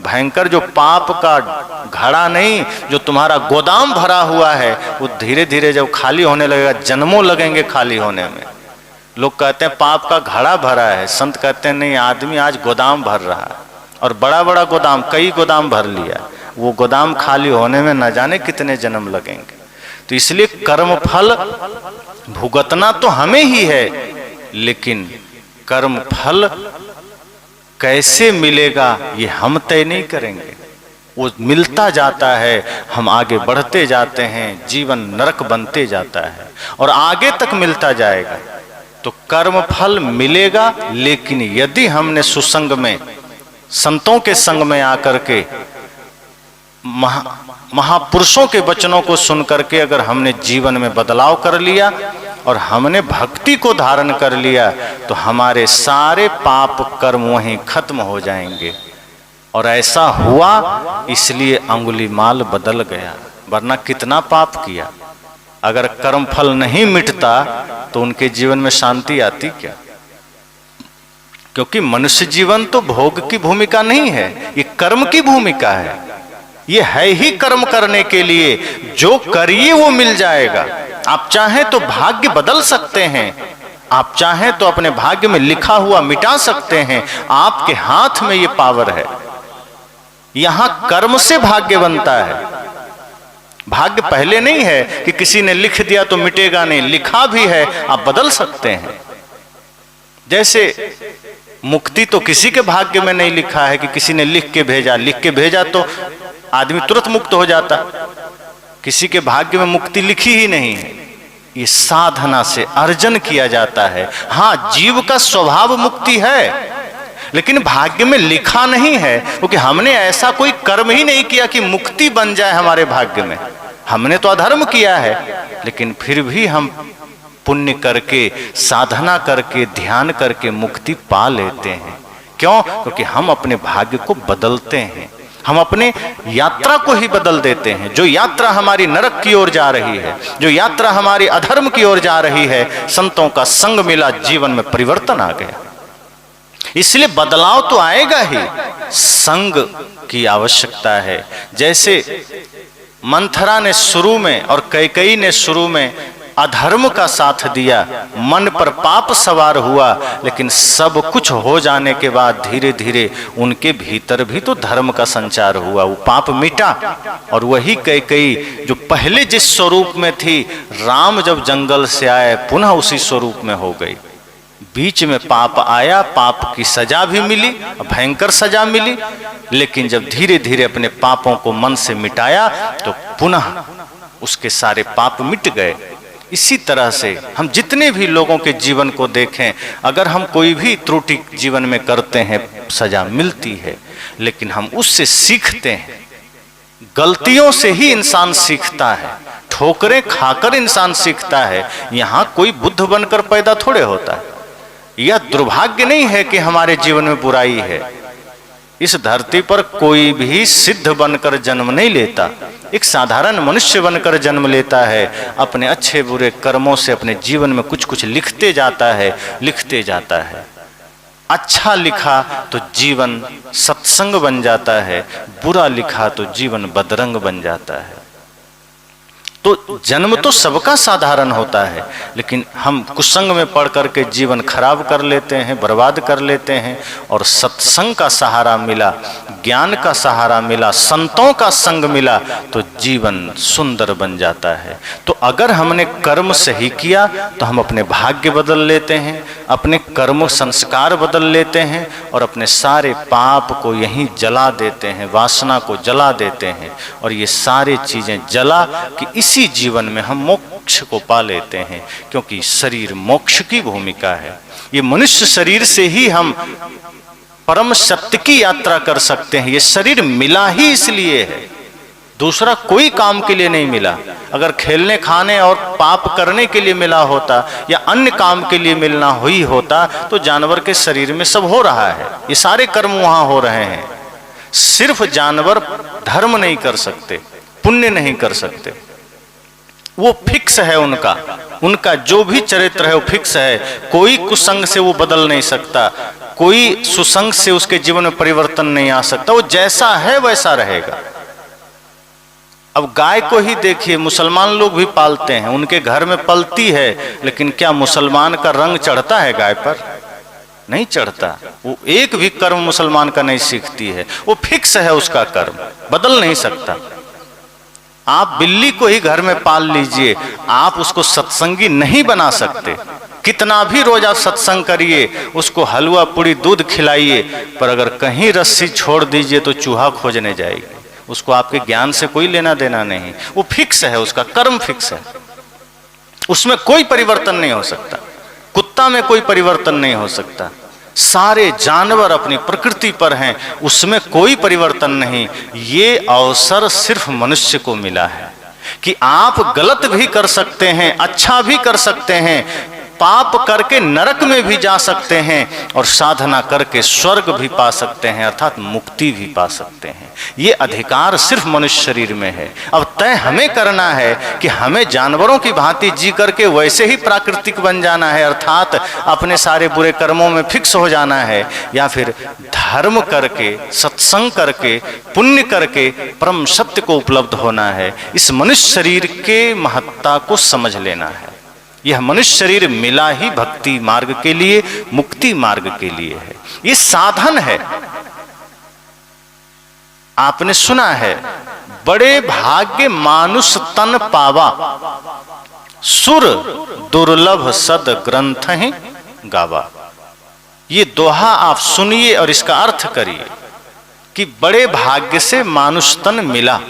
भयंकर जो पाप का घड़ा नहीं, जो तुम्हारा गोदाम भरा हुआ है, वो धीरे धीरे जब खाली होने लगेगा, जन्मों लगेंगे खाली होने में। लोग कहते हैं पाप का घड़ा भरा है, संत कहते हैं नहीं, आदमी आज गोदाम भर रहा है, और बड़ा बड़ा गोदाम, कई गोदाम भर लिया, वो गोदाम खाली होने में न जाने कितने जन्म लगेंगे। तो इसलिए कर्म फल भुगतना तो हमें ही है, लेकिन कर्म फल कैसे मिलेगा ये हम तय नहीं करेंगे। वो मिलता जाता है, हम आगे बढ़ते जाते हैं, जीवन नरक बनते जाता है और आगे तक मिलता जाएगा। तो कर्म फल मिलेगा, लेकिन यदि हमने सुसंग में, संतों के संग में आकर के, महापुरुषों के वचनों को सुन करके अगर हमने जीवन में बदलाव कर लिया और हमने भक्ति को धारण कर लिया, तो हमारे सारे पाप कर्म वहीं खत्म हो जाएंगे। और ऐसा हुआ, इसलिए अंगुलीमाल बदल गया, वरना कितना पाप किया। अगर कर्म फल नहीं मिटता तो उनके जीवन में शांति आती क्या? क्योंकि मनुष्य जीवन तो भोग की भूमिका नहीं है, ये कर्म की भूमिका है। ये है ही कर्म करने के लिए, जो करिए वो मिल जाएगा। आप चाहें तो भाग्य बदल सकते हैं, आप चाहें तो अपने भाग्य में लिखा हुआ मिटा सकते हैं, आपके हाथ में ये पावर है। यहां कर्म से भाग्य बनता है। भाग्य पहले नहीं है कि किसी ने लिख दिया तो मिटेगा नहीं, लिखा भी है, आप बदल सकते हैं। जैसे मुक्ति तो किसी के भाग्य में नहीं लिखा है कि किसी ने लिख के भेजा तो आदमी तुरंत मुक्त हो जाता। किसी के भाग्य में मुक्ति लिखी ही नहीं है, ये साधना से अर्जन किया जाता है। हाँ, जीव का स्वभाव मुक्ति है, लेकिन भाग्य में लिखा नहीं है, क्योंकि हमने ऐसा कोई कर्म ही नहीं किया कि मुक्ति बन जाए हमारे भाग्य में। हमने तो अधर्म किया है, लेकिन फिर भी हम पुण्य करके, साधना करके, ध्यान करके मुक्ति पा लेते हैं। क्यों? क्योंकि हम अपने भाग्य को बदलते हैं, हम अपने यात्रा को ही बदल देते हैं। जो यात्रा हमारी नरक की ओर जा रही है, जो यात्रा हमारी अधर्म की ओर जा रही है, संतों का संग मिला, जीवन में परिवर्तन आ गया। इसलिए बदलाव तो आएगा ही, संग की आवश्यकता है। जैसे मंथरा ने शुरू में और कैकेयी ने शुरू में अधर्म का साथ दिया, मन पर पाप सवार हुआ, लेकिन सब कुछ हो जाने के बाद धीरे धीरे उनके भीतर भी तो धर्म का संचार हुआ, वो पाप मिटा। और वही कैकेयी जो पहले जिस स्वरूप में थी, राम जब जंगल से आए पुनः उसी स्वरूप में हो गई। बीच में पाप आया, पाप की सजा भी मिली, भयंकर सजा मिली, लेकिन जब धीरे धीरे अपने पापों को मन से मिटाया तो पुनः उसके सारे पाप मिट गए। इसी तरह से हम जितने भी लोगों के जीवन को देखें, अगर हम कोई भी त्रुटि जीवन में करते हैं, सजा मिलती है, लेकिन हम उससे सीखते हैं। गलतियों से ही इंसान सीखता है, ठोकरें खाकर इंसान सीखता है। यहाँ कोई बुद्ध बनकर पैदा थोड़े होता है। यह दुर्भाग्य नहीं है कि हमारे जीवन में बुराई है। इस धरती पर कोई भी सिद्ध बनकर जन्म नहीं लेता, एक साधारण मनुष्य बनकर जन्म लेता है। अपने अच्छे बुरे कर्मों से अपने जीवन में कुछ कुछ लिखते जाता है। अच्छा लिखा तो जीवन सत्संग बन जाता है, बुरा लिखा तो जीवन बदरंग बन जाता है। तो जन्म तो सबका साधारण होता है, लेकिन हम कुसंग में पढ़ करके जीवन खराब कर लेते हैं, बर्बाद कर लेते हैं। और सत्संग का सहारा मिला, ज्ञान का सहारा मिला, संतों का संग मिला, तो जीवन सुंदर बन जाता है। तो अगर हमने कर्म सही किया तो हम अपने भाग्य बदल लेते हैं, अपने कर्म संस्कार बदल लेते हैं और अपने सारे पाप को यहीं जला देते हैं, वासना को जला देते हैं। और ये सारी चीजें जला कि इसी जीवन में हम मोक्ष को पा लेते हैं, क्योंकि शरीर मोक्ष की भूमिका है। ये मनुष्य शरीर से ही हम परम सत्य की यात्रा कर सकते हैं। ये शरीर मिला ही इसलिए है, दूसरा कोई काम के लिए नहीं मिला। अगर खेलने खाने और पाप करने के लिए मिला होता या अन्य काम के लिए मिलना हुई होता तो जानवर के शरीर में सब हो रहा है, ये सारे कर्म वहां हो रहे हैं। सिर्फ जानवर धर्म नहीं कर सकते, पुण्य नहीं कर सकते, वो फिक्स है उनका जो भी चरित्र है वो फिक्स है। कोई कुसंग से वो बदल नहीं सकता, कोई सुसंग से उसके जीवन में परिवर्तन नहीं आ सकता। वो जैसा है वैसा रहेगा। अब गाय को ही देखिए, मुसलमान लोग भी पालते हैं, उनके घर में पलती है, लेकिन क्या मुसलमान का रंग चढ़ता है गाय पर? नहीं चढ़ता। वो एक भी कर्म मुसलमान का नहीं सीखती है, वो फिक्स है, उसका कर्म बदल नहीं सकता। आप बिल्ली को ही घर में पाल लीजिए, आप उसको सत्संगी नहीं बना सकते। कितना भी रोज आप सत्संग करिए, उसको हलवा पूड़ी दूध खिलाइए, पर अगर कहीं रस्सी छोड़ दीजिए तो चूहा खोजने जाएगी। उसको आपके ज्ञान से कोई लेना देना नहीं, वो फिक्स है, उसका कर्म फिक्स है, उसमें कोई परिवर्तन नहीं हो सकता। कुत्ता में कोई परिवर्तन नहीं हो सकता, सारे जानवर अपनी प्रकृति पर हैं, उसमें कोई परिवर्तन नहीं। ये अवसर सिर्फ मनुष्य को मिला है कि आप गलत भी कर सकते हैं, अच्छा भी कर सकते हैं, पाप करके नरक में भी जा सकते हैं और साधना करके स्वर्ग भी पा सकते हैं, अर्थात मुक्ति भी पा सकते हैं। ये अधिकार सिर्फ मनुष्य शरीर में है। अब तय हमें करना है कि हमें जानवरों की भांति जी करके वैसे ही प्राकृतिक बन जाना है, अर्थात अपने सारे बुरे कर्मों में फिक्स हो जाना है, या फिर धर्म करके, सत्संग करके, पुण्य करके परम सत्य को उपलब्ध होना है। इस मनुष्य शरीर के महत्ता को समझ लेना है। यह मनुष्य शरीर मिला ही भक्ति मार्ग के लिए, मुक्ति मार्ग के लिए है। ये साधन है। आपने सुना है, बड़े भाग्य मानुष तन पावा, सुर दुर्लभ सद ग्रंथ ही गावा। ये दोहा आप सुनिए और इसका अर्थ करिए कि बड़े भाग्य से मानुष तन मिला।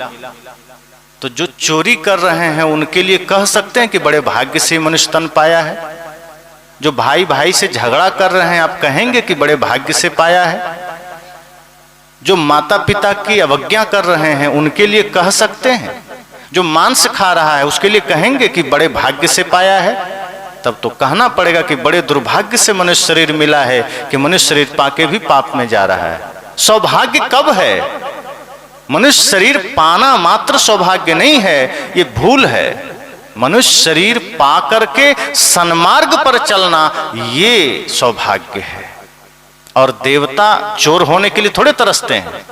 तो जो चोरी कर रहे हैं उनके लिए कह सकते हैं कि बड़े भाग्य से मनुष्य तन पाया है। जो भाई भाई से झगड़ा कर रहे हैं, आप कहेंगे कि बड़े भाग्य से पाया है। जो माता पिता की अवज्ञा कर रहे हैं उनके लिए कह सकते हैं। जो मांस खा रहा है उसके लिए कहेंगे कि बड़े भाग्य से पाया है। तब तो कहना पड़ेगा कि बड़े दुर्भाग्य से मनुष्य शरीर मिला है कि मनुष्य शरीर पाके भी पाप में जा रहा है। सौभाग्य कब है? मनुष्य शरीर पाना मात्र सौभाग्य नहीं है, ये भूल है। मनुष्य शरीर पा करके सन्मार्ग पर चलना ये सौभाग्य है। और देवता चोर होने के लिए थोड़े तरसते हैं।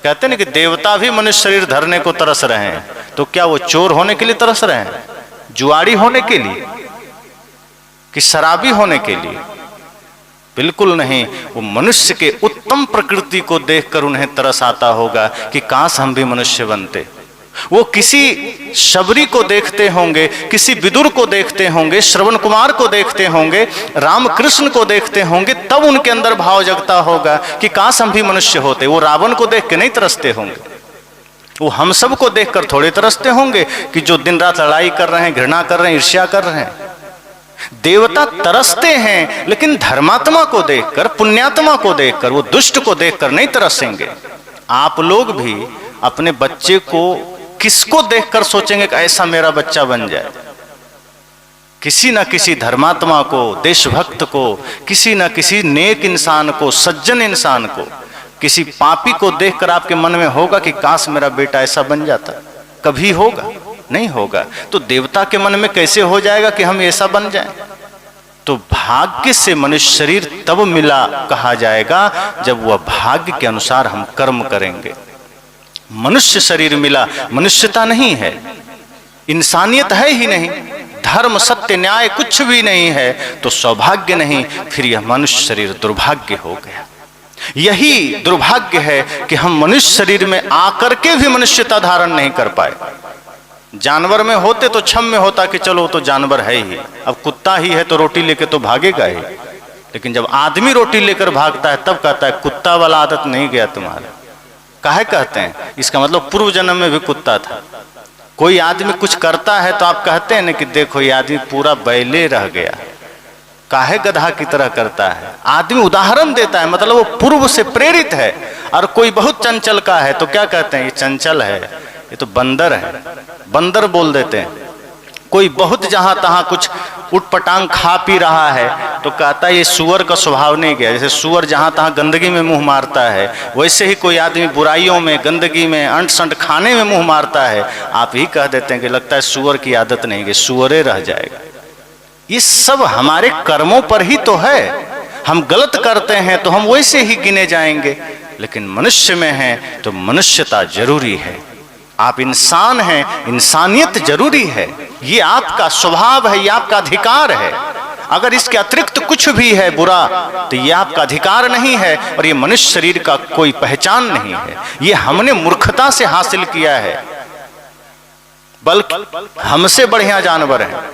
कहते हैं कि देवता भी मनुष्य शरीर धरने को तरस रहे हैं, तो क्या वो चोर होने के लिए तरस रहे हैं? जुआड़ी होने के लिए कि शराबी होने के लिए? बिल्कुल नहीं। वो मनुष्य के उत्तम प्रकृति को देखकर उन्हें तरस आता होगा कि काश हम भी मनुष्य बनते। वो किसी शबरी को देखते होंगे, किसी विदुर को देखते होंगे, श्रवण कुमार को देखते होंगे, रामकृष्ण को देखते होंगे, तब उनके अंदर भाव जगता होगा कि काश हम भी मनुष्य होते। वो रावण को देख के नहीं तरसते होंगे, वो हम सब को देखकर थोड़े तरसते होंगे कि जो दिन रात लड़ाई कर रहे हैं, घृणा कर रहे हैं, ईर्ष्या कर रहे हैं। देवता तरसते हैं, लेकिन धर्मात्मा को देखकर, पुण्यात्मा को देखकर, वो दुष्ट को देखकर नहीं तरसेंगे। आप लोग भी अपने बच्चे को किसको देखकर सोचेंगे कि ऐसा मेरा बच्चा बन जाए? किसी न किसी धर्मात्मा को, देशभक्त को, किसी न किसी नेक इंसान को, सज्जन इंसान को। किसी पापी को देखकर आपके मन में होगा कि काश मेरा बेटा ऐसा बन जाता। कभी होगा? नहीं होगा। तो देवता के मन में कैसे हो जाएगा कि हम ऐसा बन जाएं? तो भाग्य से मनुष्य शरीर तब मिला कहा जाएगा जब वह भाग्य के अनुसार हम कर्म करेंगे। मनुष्य शरीर मिला, मनुष्यता नहीं है, इंसानियत है ही नहीं, धर्म सत्य न्याय कुछ भी नहीं है, तो सौभाग्य नहीं, फिर यह मनुष्य शरीर दुर्भाग्य हो गया। यही दुर्भाग्य है कि हम मनुष्य शरीर में आकर के भी मनुष्यता धारण नहीं कर पाए। जानवर में होते तो क्षम में होता कि चलो तो जानवर है ही, अब कुत्ता ही है तो रोटी लेके तो भागेगा ही। लेकिन जब आदमी रोटी लेकर भागता है तब कहता है कुत्ता वाला आदत नहीं गया तुम्हारा। काहे कहते हैं? इसका मतलब पूर्व जन्म में भी कुत्ता था। कोई आदमी कुछ करता है तो आप कहते हैं ना कि देखो ये आदमी पूरा बैले रह गया, काहे गधा की तरह करता है। आदमी उदाहरण देता है, मतलब वो पूर्व से प्रेरित है। और कोई बहुत चंचल का है तो क्या कहते हैं? ये चंचल है, ये तो बंदर है, बंदर बोल देते हैं। कोई बहुत जहां तहां कुछ उटपटांग खा पी रहा है तो कहता है ये सुअर का स्वभाव नहीं गया। जैसे सुअर जहां तहां गंदगी में मुंह मारता है, वैसे ही कोई आदमी बुराइयों में, गंदगी में, अंट संट खाने में मुंह मारता है। आप ही कह देते हैं कि लगता है सुअर की आदत नहीं गई, सुअरे रह जाएगा। ये सब हमारे कर्मों पर ही तो है। हम गलत करते हैं तो हम वैसे ही गिने जाएंगे। लेकिन मनुष्य में है तो मनुष्यता जरूरी है। आप इंसान हैं, इंसानियत जरूरी है। ये आपका स्वभाव है, ये आपका अधिकार है। अगर इसके अतिरिक्त कुछ भी है बुरा तो ये आपका अधिकार नहीं है और ये मनुष्य शरीर का कोई पहचान नहीं है। ये हमने मूर्खता से हासिल किया है, बल्कि हमसे बढ़िया जानवर हैं।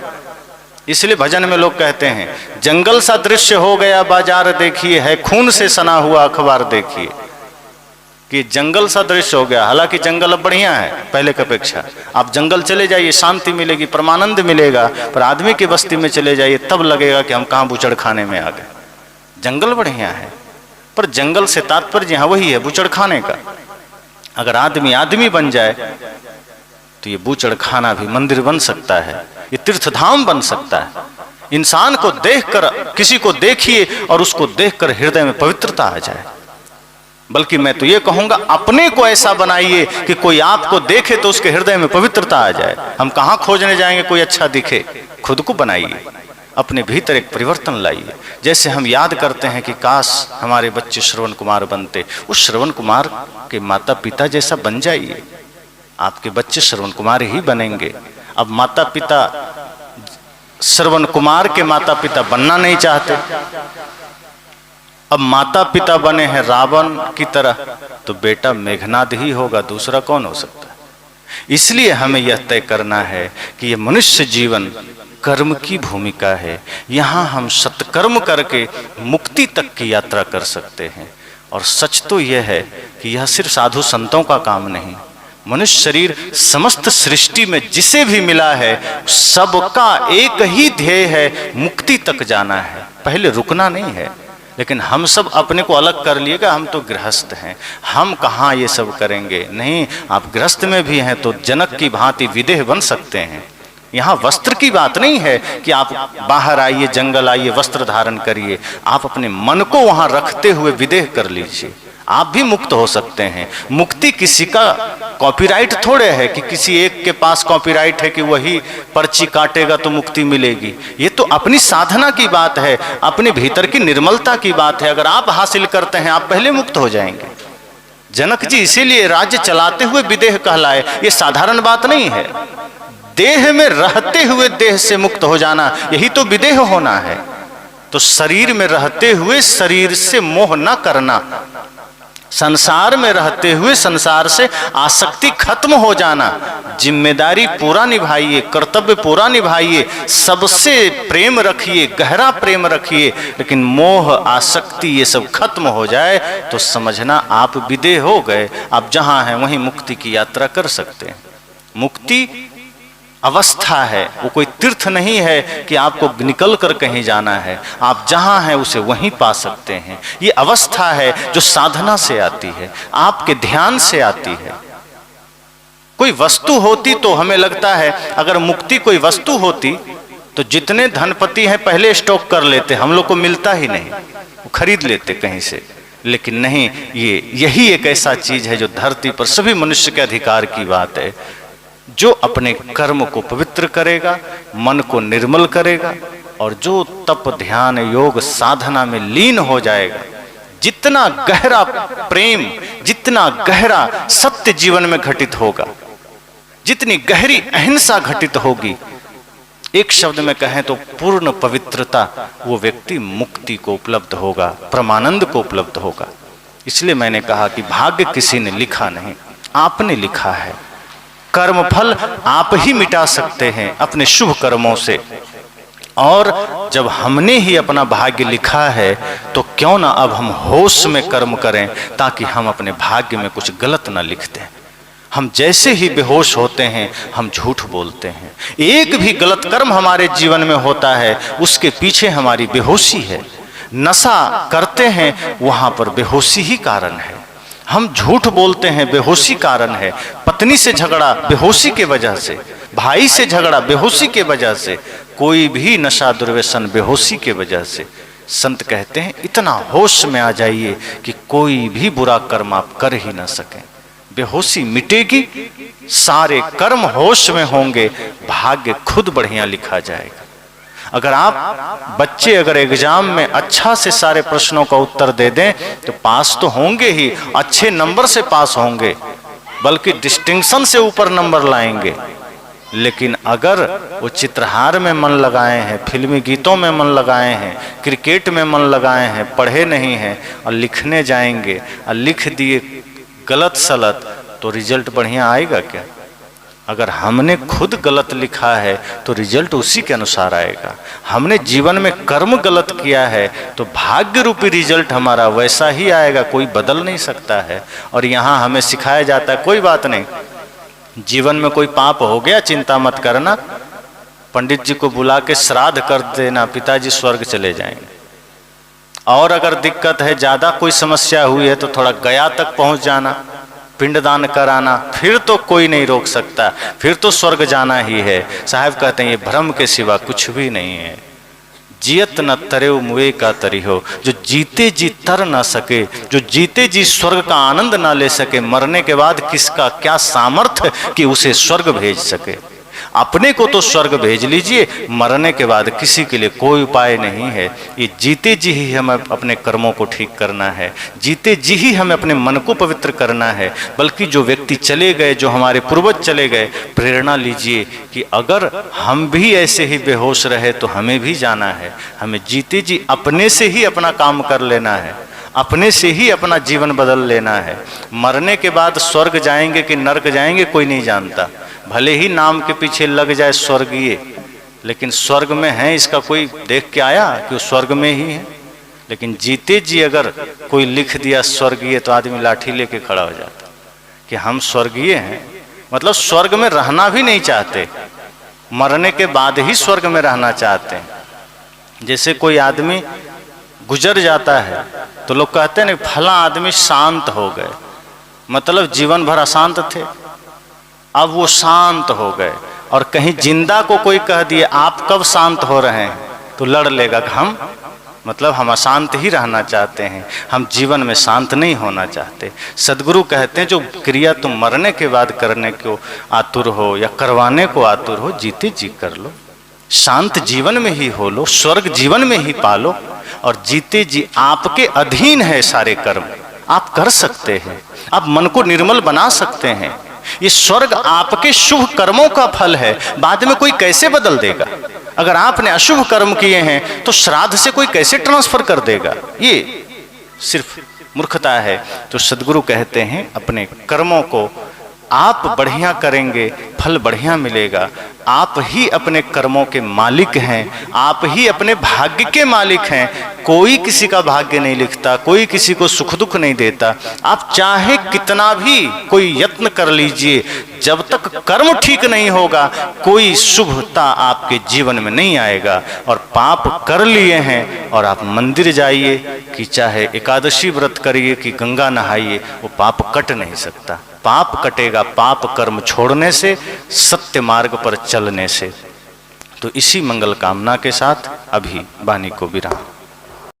इसलिए भजन में लोग कहते हैं जंगल सा दृश्य हो गया बाजार देखिए, है खून से सना हुआ अखबार देखिए। कि जंगल सा दृश्य हो गया। हालांकि जंगल अब बढ़िया है पहले की अपेक्षा। आप जंगल चले जाइए, शांति मिलेगी, परमानंद मिलेगा। पर आदमी की बस्ती में चले जाइए, तब लगेगा कि हम कहाँ बूचड़ खाने में आ गए। जंगल बढ़िया है, पर जंगल से तात्पर्य यहाँ वही है, बूचड़ खाने का। अगर आदमी आदमी बन जाए तो ये बूचड़ खाना भी मंदिर बन सकता है, ये तीर्थधाम बन सकता है। इंसान को देखकर, किसी को देखिए और उसको देखकर हृदय में पवित्रता आ जाए। बल्कि मैं तो ये कहूंगा, अपने को ऐसा बनाइए कि कोई आपको देखे तो उसके हृदय में पवित्रता आ जाए। हम कहाँ खोजने जाएंगे कोई अच्छा दिखे? खुद को बनाइए, अपने भीतर एक परिवर्तन लाइए। जैसे हम याद करते हैं कि काश हमारे बच्चे श्रवण कुमार बनते, उस श्रवण कुमार के माता पिता जैसा बन जाइए। आपके बच्चे श्रवण कुमार ही बनेंगे। अब माता पिता श्रवण कुमार के माता पिता बनना नहीं चाहते, अब माता पिता बने हैं रावण की तरह, तो बेटा मेघनाद ही होगा, दूसरा कौन हो सकता है? इसलिए हमें यह तय करना है कि यह मनुष्य जीवन कर्म की भूमिका है। यहाँ हम सत्कर्म करके मुक्ति तक की यात्रा कर सकते हैं। और सच तो यह है कि यह सिर्फ साधु संतों का काम नहीं, मनुष्य शरीर समस्त सृष्टि में जिसे भी मिला है सबका एक ही ध्येय है, मुक्ति तक जाना है, पहले रुकना नहीं है। लेकिन हम सब अपने को अलग कर लिएगा, हम तो गृहस्थ हैं, हम कहाँ ये सब करेंगे। नहीं, आप गृहस्थ में भी हैं तो जनक की भांति विदेह बन सकते हैं। यहाँ वस्त्र की बात नहीं है कि आप बाहर आइए, जंगल आइए, वस्त्र धारण करिए। आप अपने मन को वहाँ रखते हुए विदेह कर लीजिए, आप भी मुक्त हो सकते हैं। मुक्ति किसी का कॉपीराइट थोड़े है कि किसी एक के पास कॉपीराइट है कि वही पर्ची काटेगा तो मुक्ति मिलेगी। ये तो अपनी साधना की बात है, अपने भीतर की निर्मलता की बात है। अगर आप हासिल करते हैं, आप पहले मुक्त हो जाएंगे। जनक जी इसीलिए राज्य चलाते हुए विदेह कहलाए, ये साधारण बात नहीं है। देह में रहते हुए देह से मुक्त हो जाना, यही तो विदेह होना है। तो शरीर में रहते हुए शरीर से मोह न करना, संसार में रहते हुए संसार से आसक्ति खत्म हो जाना, जिम्मेदारी पूरा निभाइए, कर्तव्य पूरा निभाइए, सबसे प्रेम रखिए, गहरा प्रेम रखिए, लेकिन मोह आसक्ति ये सब खत्म हो जाए तो समझना आप विदेह हो गए। आप जहां हैं वहीं मुक्ति की यात्रा कर सकते हैं। मुक्ति अवस्था है, वो कोई तीर्थ नहीं है कि आपको निकल कर कहीं जाना है। आप जहां हैं उसे वहीं पा सकते हैं। ये अवस्था है जो साधना से आती है, आपके ध्यान से आती है। कोई वस्तु होती तो हमें लगता है, अगर मुक्ति कोई वस्तु होती तो जितने धनपति हैं पहले स्टॉक कर लेते, हम लोग को मिलता ही नहीं, वो खरीद लेते कहीं से। लेकिन नहीं, यही एक ऐसा चीज है जो धरती पर सभी मनुष्य के अधिकार की बात है। जो अपने कर्म को पवित्र करेगा, मन को निर्मल करेगा, और जो तप ध्यान योग साधना में लीन हो जाएगा, जितना गहरा प्रेम, जितना गहरा सत्य जीवन में घटित होगा, जितनी गहरी अहिंसा घटित होगी, एक शब्द में कहें तो पूर्ण पवित्रता, वो व्यक्ति मुक्ति को उपलब्ध होगा, परमानंद को उपलब्ध होगा। इसलिए मैंने कहा कि भाग्य किसी ने लिखा नहीं, आपने लिखा है। कर्मफल आप ही मिटा सकते हैं अपने शुभ कर्मों से। और जब हमने ही अपना भाग्य लिखा है तो क्यों ना अब हम होश में कर्म करें, ताकि हम अपने भाग्य में कुछ गलत ना लिख दें। हम जैसे ही बेहोश होते हैं हम झूठ बोलते हैं। एक भी गलत कर्म हमारे जीवन में होता है, उसके पीछे हमारी बेहोशी है। नशा करते हैं, वहां पर बेहोशी ही कारण है। हम झूठ बोलते हैं, बेहोशी कारण है। पत्नी से झगड़ा बेहोशी के वजह से, भाई से झगड़ा बेहोशी के वजह से, कोई भी नशा दुर्व्यसन बेहोशी के वजह से। संत कहते हैं इतना होश में आ जाइए कि कोई भी बुरा कर्म आप कर ही ना सकें। बेहोशी मिटेगी, सारे कर्म होश में होंगे, भाग्य खुद बढ़िया लिखा जाएगा। अगर आप बच्चे अगर एग्जाम में अच्छा से सारे प्रश्नों का उत्तर दे दें तो पास तो होंगे ही, अच्छे नंबर से पास होंगे, बल्कि डिस्टिंक्शन से ऊपर नंबर लाएंगे। लेकिन अगर वो चित्रहार में मन लगाए हैं, फिल्मी गीतों में मन लगाए हैं, क्रिकेट में मन लगाए हैं, पढ़े नहीं हैं और लिखने जाएंगे और लिख दिए गलत सलत, तो रिजल्ट बढ़िया आएगा क्या? अगर हमने खुद गलत लिखा है तो रिजल्ट उसी के अनुसार आएगा। हमने जीवन में कर्म गलत किया है तो भाग्य रूपी रिजल्ट हमारा वैसा ही आएगा, कोई बदल नहीं सकता है। और यहाँ हमें सिखाया जाता है कोई बात नहीं, जीवन में कोई पाप हो गया चिंता मत करना, पंडित जी को बुला के श्राद्ध कर देना, पिताजी स्वर्ग चले जाएंगे। और अगर दिक्कत है, ज़्यादा कोई समस्या हुई है तो थोड़ा गया तक पहुंच जाना, पिंडदान कराना, फिर तो कोई नहीं रोक सकता, फिर तो स्वर्ग जाना ही है। साहब कहते हैं ये भ्रम के सिवा कुछ भी नहीं है। जियत न तरेव मुए का तरी हो, जो जीते जी तर ना सके, जो जीते जी स्वर्ग का आनंद ना ले सके, मरने के बाद किसका क्या सामर्थ्य कि उसे स्वर्ग भेज सके। अपने को तो स्वर्ग भेज लीजिए, मरने के बाद किसी के लिए कोई उपाय नहीं है। ये जीते जी ही हमें अपने कर्मों को ठीक करना है, जीते जी ही हमें अपने मन को पवित्र करना है। बल्कि जो व्यक्ति चले गए, जो हमारे पूर्वज चले गए, प्रेरणा लीजिए कि अगर हम भी ऐसे ही बेहोश रहे तो हमें भी जाना है। हमें जीते जी अपने से ही अपना काम कर लेना है, अपने से ही अपना जीवन बदल लेना है। मरने के बाद स्वर्ग जाएंगे कि नरक जाएंगे कोई नहीं जानता। भले ही नाम के पीछे लग जाए स्वर्गीय, लेकिन स्वर्ग में है इसका कोई देख के आया कि वो स्वर्ग में ही है। लेकिन जीते जी अगर कोई लिख दिया स्वर्गीय तो आदमी लाठी लेके खड़ा हो जाता कि हम स्वर्गीय हैं, मतलब स्वर्ग में रहना भी नहीं चाहते, मरने के बाद ही स्वर्ग में रहना चाहते हैं। जैसे कोई आदमी गुजर जाता है तो लोग कहते हैं ना फला आदमी शांत हो गए, मतलब जीवन भर अशांत थे, अब वो शांत हो गए। और कहीं जिंदा को कोई कह दिए आप कब शांत हो रहे हैं तो लड़ लेगा कि हम मतलब हम अशांत ही रहना चाहते हैं, हम जीवन में शांत नहीं होना चाहते। सदगुरु कहते हैं जो क्रिया तुम मरने के बाद करने को आतुर हो या करवाने को आतुर हो, जीते जी कर लो, शांत जीवन में ही हो लो, स्वर्ग जीवन में ही पालो। और जीते जी आपके अधीन है सारे कर्म, आप कर सकते हैं, आप मन को निर्मल बना सकते हैं। ये स्वर्ग आपके शुभ कर्मों का फल है, बाद में कोई कैसे बदल देगा। अगर आपने अशुभ कर्म किए हैं तो श्राद्ध से कोई कैसे ट्रांसफर कर देगा, ये सिर्फ मूर्खता है। तो सदगुरु कहते हैं अपने कर्मों को आप बढ़िया करेंगे फल बढ़िया मिलेगा। आप ही अपने कर्मों के मालिक हैं, आप ही अपने भाग्य के मालिक हैं। कोई किसी का भाग्य नहीं लिखता, कोई किसी को सुख दुख नहीं देता। आप चाहे कितना भी कोई यत्न कर लीजिए, जब तक कर्म ठीक नहीं होगा कोई शुभता आपके जीवन में नहीं आएगा। और पाप कर लिए हैं और आप मंदिर जाइए कि चाहे एकादशी व्रत करिए कि गंगा नहाइए, वो पाप कट नहीं सकता। पाप कटेगा पाप कर्म छोड़ने से, सत्य मार्ग पर चलने से। तो इसी मंगल कामना के साथ अभी वाणी को विराम।